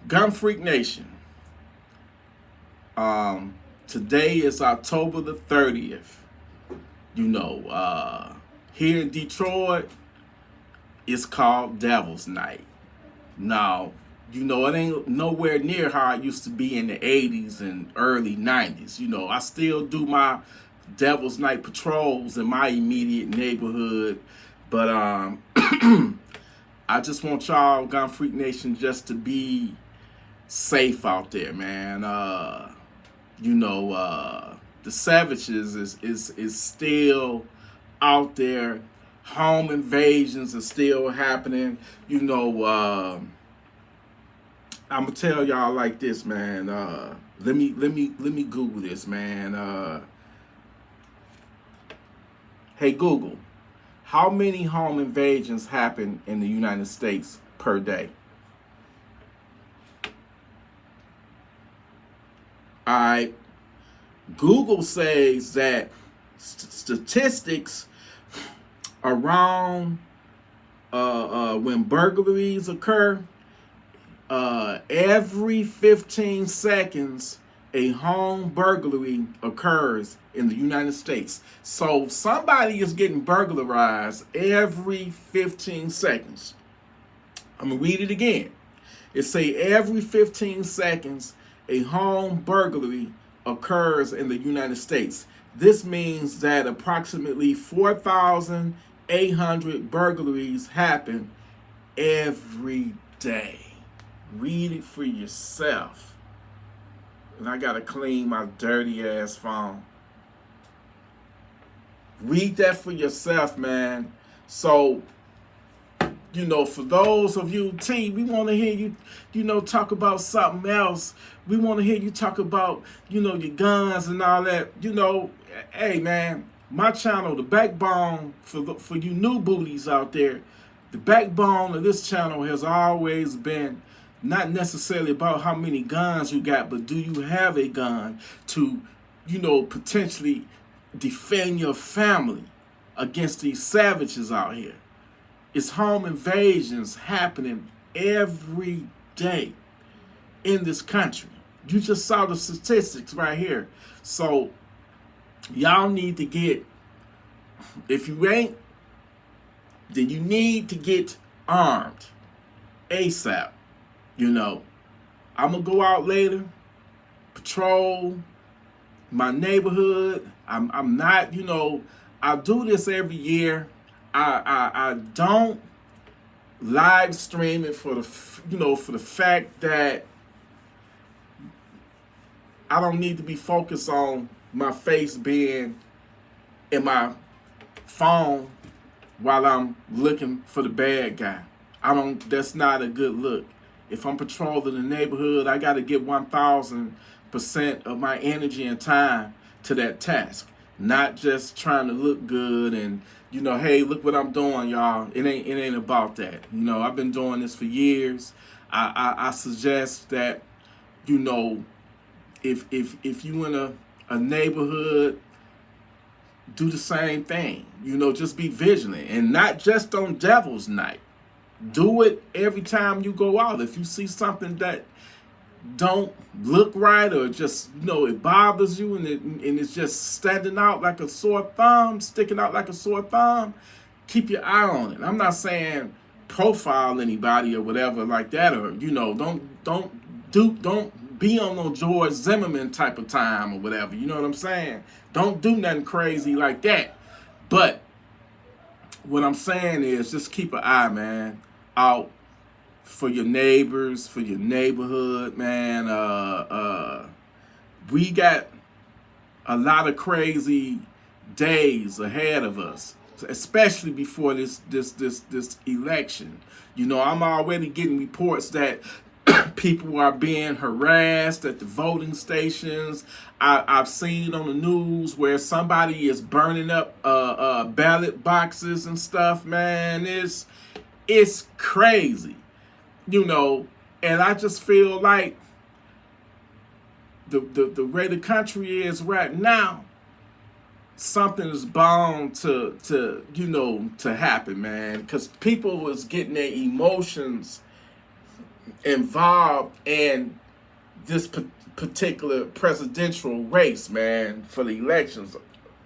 Gunfreak Nation. Today is October the 30th. Here in Detroit, it's called Devil's Night. Now, it ain't nowhere near how it used to be in the 80s and early 90s. I still do my Devil's Night patrols in my immediate neighborhood. But I just want y'all, Gunfreak Nation, just to be safe out there, man. The savages is still out there. Home invasions are still happening. I'm gonna tell y'all like this, man. Let me Google this, man. Hey Google, how many home invasions happen in the United States per day? All right. Google says that statistics around when burglaries occur, every 15 seconds a home burglary occurs in the United States. So somebody is getting burglarized every 15 seconds. I'm gonna read it again. It say every 15 seconds a home burglary occurs in the United States. This means that approximately 4,800 burglaries happen every day. Read it for yourself. And I gotta clean my dirty ass phone. Read that for yourself, man. So, for those of you, T, we want to hear you, talk about something else. We want to hear you talk about, your guns and all that. Hey, man, my channel, the backbone for you new booties out there, the backbone of this channel has always been not necessarily about how many guns you got, but do you have a gun to, potentially defend your family against these savages out here. It's home invasions happening every day in this country. You just saw the statistics right here. So y'all need to get, if you ain't, then you need to get armed ASAP. I'm gonna go out later, patrol my neighborhood. I'm not, I do this every year. I don't live stream it for the fact that I don't need to be focused on my face being in my phone while I'm looking for the bad guy. That's not a good look. If I'm patrolling the neighborhood, I got to give 1,000% of my energy and time to that task. Not just trying to look good and, hey, look what I'm doing, y'all. It ain't about that. I've been doing this for years. I suggest that, if you in a neighborhood, do the same thing. Just be vigilant. And not just on Devil's Night. Do it every time you go out. If you see something that don't look right, or just it bothers you and it's just standing out like a sore thumb, sticking out like a sore thumb, keep your eye on it. I'm not saying profile anybody or whatever like that, or don't be on no George Zimmerman type of time or whatever. You know what I'm saying? Don't do nothing crazy like that. But what I'm saying is just keep an eye, man, out for your neighbors, for your neighborhood, man. We got a lot of crazy days ahead of us, especially before this election. I'm already getting reports that people are being harassed at the voting stations. I've seen on the news where somebody is burning up ballot boxes and stuff, man. It's crazy. And I just feel like the way the country is right now, something is bound to happen, man. Because people is getting their emotions involved in this particular presidential race, man, for the elections.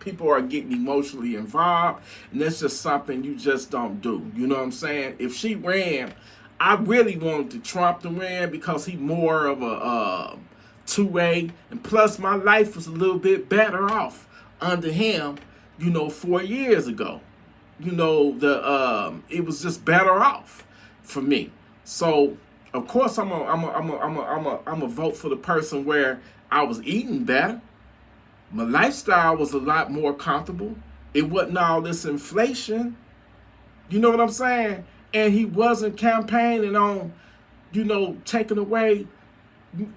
People are getting emotionally involved, and that's just something you just don't do. You know what I'm saying? If she ran, I really wanted to Trump to win because he more of a two-way, and plus my life was a little bit better off under him, 4 years ago. It was just better off for me. So of course I'm a vote for the person where I was eating better. My lifestyle was a lot more comfortable. It wasn't all this inflation. You know what I'm saying? And he wasn't campaigning on, taking away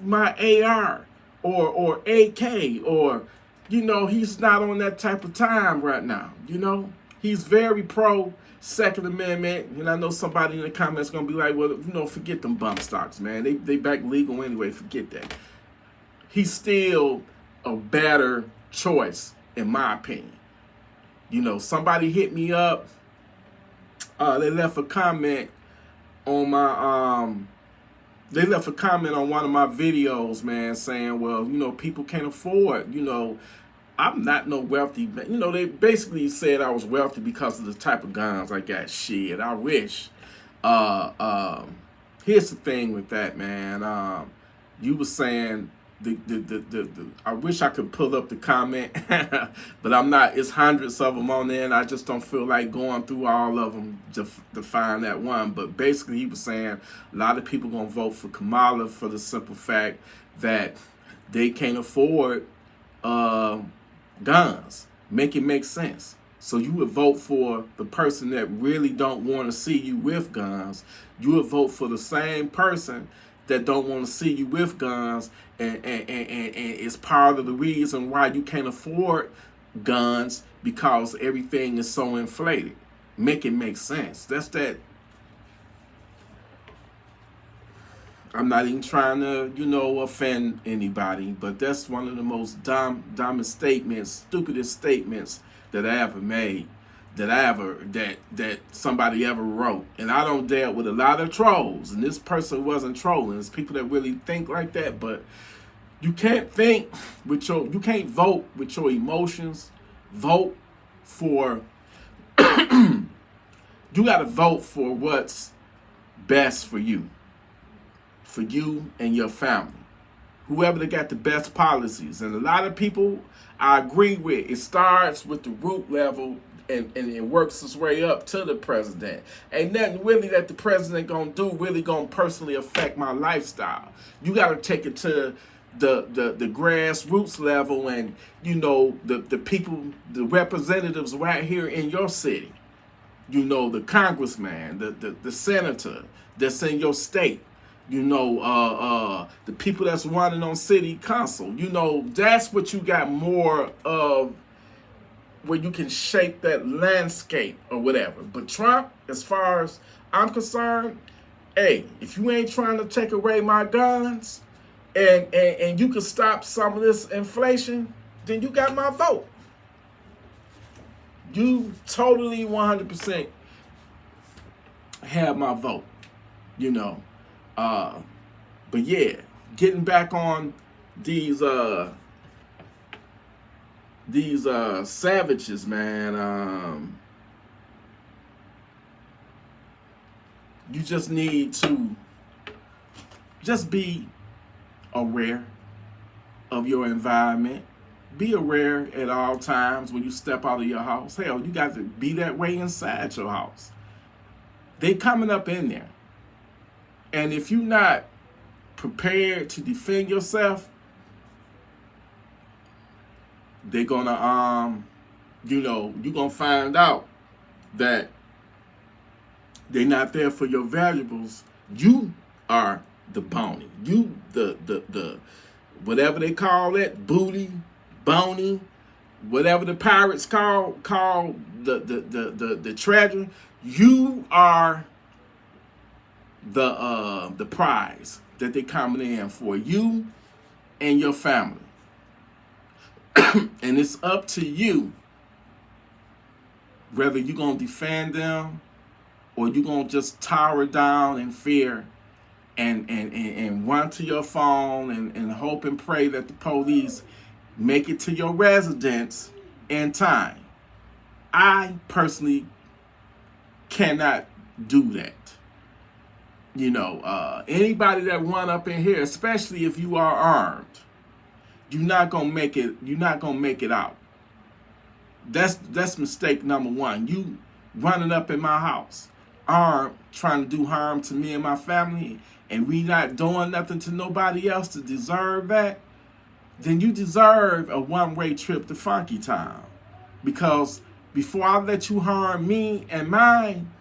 my AR or AK or, he's not on that type of time right now. He's very pro Second Amendment. And I know somebody in the comments going to be like, well, forget them bump stocks, man. They back legal anyway. Forget that. He's still a better choice, in my opinion. Somebody hit me up. They left a comment on my they left a comment on one of my videos, man, saying, well, people can't afford, I'm not no wealthy, they basically said I was wealthy because of the type of guns I got. Shit, I wish. Here's the thing with that, man. You were saying I wish I could pull up the comment, but I'm not. It's hundreds of them on there, and I just don't feel like going through all of them to find that one. But basically, he was saying a lot of people gonna vote for Kamala for the simple fact that they can't afford guns. Make it make sense. So you would vote for the person that really don't want to see you with guns. You would vote for the same person that don't want to see you with guns, and it's part of the reason why you can't afford guns, because everything is so inflated. Make it make sense. That's that. I'm not even trying to, offend anybody, but that's one of the most dumbest statements, stupidest statements that I ever made, that somebody ever wrote. And I don't deal with a lot of trolls, and this person wasn't trolling. It's people that really think like that, but you can't you can't vote with your emotions. Vote for, you gotta vote for what's best for you and your family. Whoever they got the best policies. And a lot of people I agree with, it starts with the root level and it works its way up to the president. Ain't nothing really that the president gonna do really gonna personally affect my lifestyle. You gotta take it to the grassroots level, and the people, the representatives right here in your city. The congressman, the senator that's in your state. The people that's running on city council. That's what you got more of, where you can shape that landscape or whatever. But Trump, as far as I'm concerned, hey, if you ain't trying to take away my guns and you can stop some of this inflation, then you got my vote. You totally 100% have my vote, But yeah, getting back on these savages, man. You just need to just be aware of your environment. Be aware at all times when you step out of your house. Hell, you got to be that way inside your house. They coming up in there. And if you're not prepared to defend yourself, they're gonna, you're gonna find out that they're not there for your valuables. You are the bounty. You the whatever they call it, booty, bounty, whatever the pirates call the treasure. You are the prize that they coming in for, you and your family. And it's up to you whether you're going to defend them or you're going to just tower down in fear and run to your phone and hope and pray that the police make it to your residence in time. I personally cannot do that. Anybody that run up in here, especially if you are armed, you're not gonna make it. You're not gonna make it out. That's mistake number one. You running up in my house, armed, trying to do harm to me and my family, and we not doing nothing to nobody else to deserve that. Then you deserve a one-way trip to Funky Town, because before I let you harm me and mine,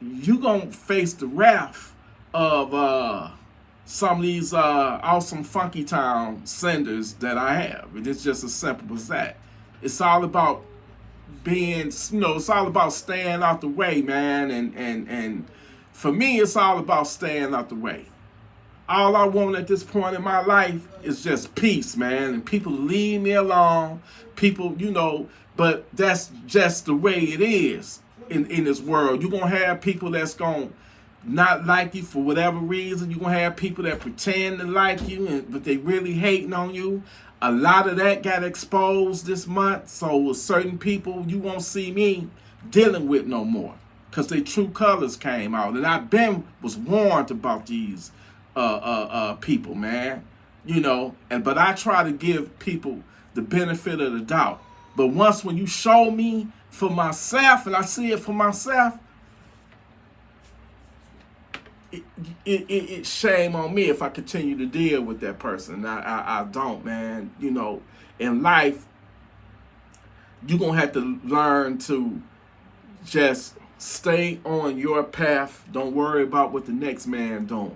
you gonna face the wrath of some of these awesome Funky Town senders that I have. And it's just as simple as that. It's all about being, it's all about staying out the way, man. And for me, it's all about staying out the way. All I want at this point in my life is just peace, man. And people leave me alone. People, but that's just the way it is in this world. You're going to have people that's going to not like you for whatever reason. You're going to have people that pretend to like you, but they really hating on you. A lot of that got exposed this month. So with certain people, you won't see me dealing with no more, because their true colors came out. And I was warned about these people, man. But I try to give people the benefit of the doubt. But when you show me for myself, and I see it for myself, it's shame on me if I continue to deal with that person. I don't, man. In life, you're going to have to learn to just stay on your path. Don't worry about what the next man doing.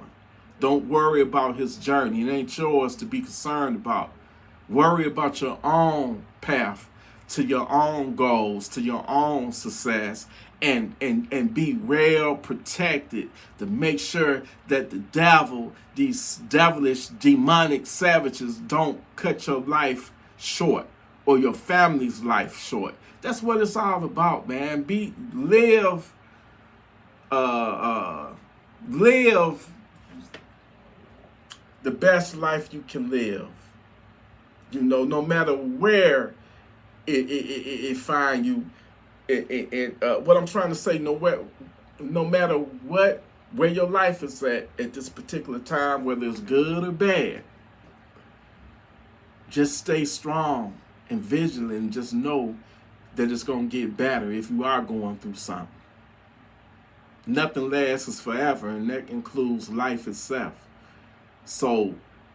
Don't worry about his journey. It ain't yours to be concerned about. Worry about your own path to your own goals, to your own success, and be well protected to make sure that the devil, these devilish, demonic savages, don't cut your life short or your family's life short. That's what it's all about, man. Live the best life you can live. No matter where it find you. What I'm trying to say, no matter where your life is at this particular time, whether it's good or bad, just stay strong and vigilant, and just know that it's going to get better if you are going through something. Nothing lasts forever, and that includes life itself. So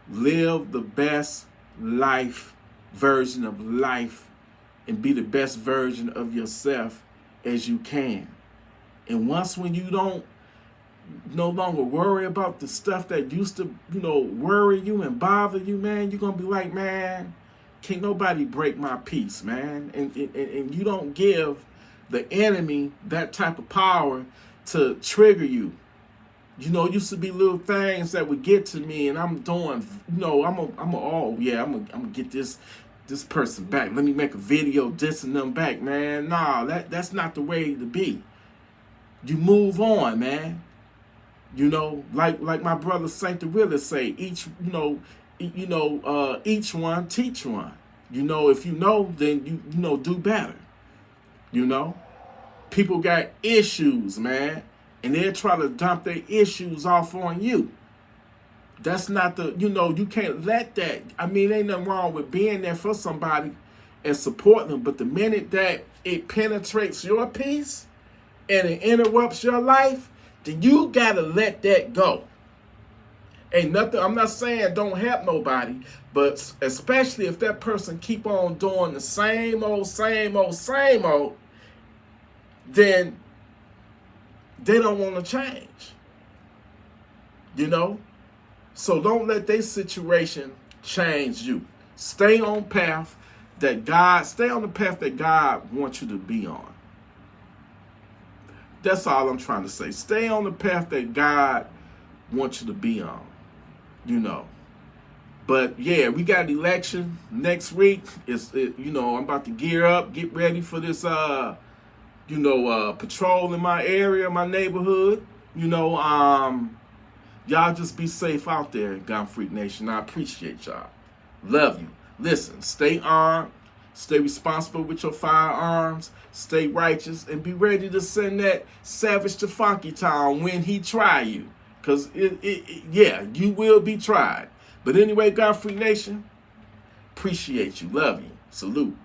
live the best version of life, and be the best version of yourself as you can. And when you don't no longer worry about the stuff that used to, worry you and bother you, man, you're going to be like, man, can't nobody break my peace, man. And you don't give the enemy that type of power to trigger you. It used to be little things that would get to me, and I'm doing, I'm gonna get this person back. Let me make a video dissing them back, man. Nah, that's not the way to be. You move on, man. Like my brother Saint Willis say, each one teach one. If you know, then you do better. People got issues, man, and they'll try to dump their issues off on you. That's not you can't let that. I mean, ain't nothing wrong with being there for somebody and supporting them. But the minute that it penetrates your peace and it interrupts your life, then you got to let that go. Ain't nothing, I'm not saying don't help nobody, but especially if that person keep on doing the same old, then they don't want to change. So don't let their situation change you. Stay on the path that God wants you to be on. That's all I'm trying to say. Stay on the path that God wants you to be on. But yeah, we got an election next week. I'm about to gear up, get ready for this patrol in my area, my neighborhood. Y'all just be safe out there in Gun Freak Nation. I appreciate y'all. Love you. Listen, stay armed. Stay responsible with your firearms. Stay righteous. And be ready to send that savage to Funky Town when he try you. Because, yeah, you will be tried. But anyway, Gun Freak Nation, appreciate you. Love you. Salute.